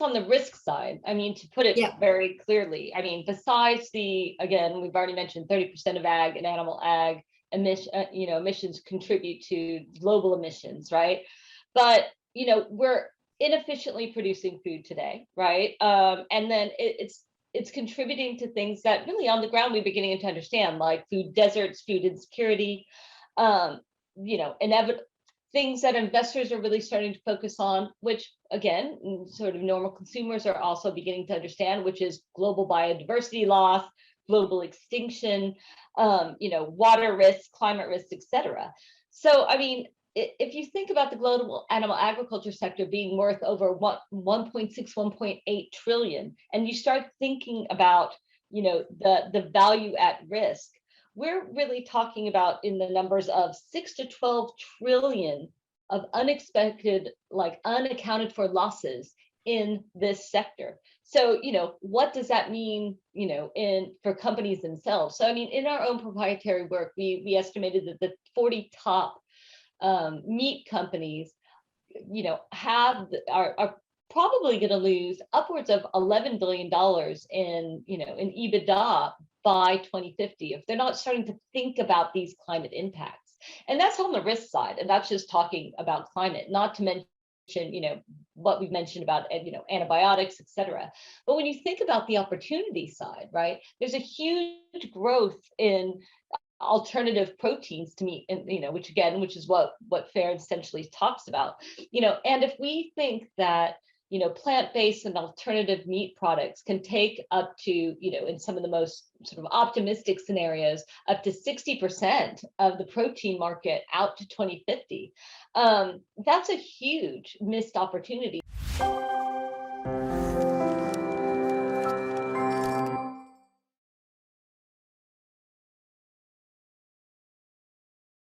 on the risk side, I mean, to put it very clearly, I mean, besides again, we've already mentioned 30% of ag and animal ag emissions contribute to global emissions, right? But, we're inefficiently producing food today, right? And then it's contributing to things that really on the ground we're beginning to understand, like food deserts, food insecurity, inevitable things that investors are really starting to focus on, which again, sort of normal consumers are also beginning to understand, which is global biodiversity loss, global extinction, water risks, climate risks, etc. So, I mean, if you think about the global animal agriculture sector being worth over 1.6, 1.8 trillion, and you start thinking about, the value at risk, we're really talking about in the numbers of 6 to 12 trillion of unexpected, like unaccounted for losses in this sector. So, what does that mean, for companies themselves? So, I mean, in our own proprietary work, we estimated that the 40 top meat companies, are probably going to lose upwards of $11 billion in EBITDA by 2050 if they're not starting to think about these climate impacts. And that's on the risk side, and that's just talking about climate, not to mention what we've mentioned about antibiotics, etc. But when you think about the opportunity side, right, there's a huge growth in alternative proteins to meat, and which is what FAIRR essentially talks about. And if we think that plant-based and alternative meat products can take up to, in some of the most sort of optimistic scenarios, up to 60% of the protein market out to 2050, that's a huge missed opportunity.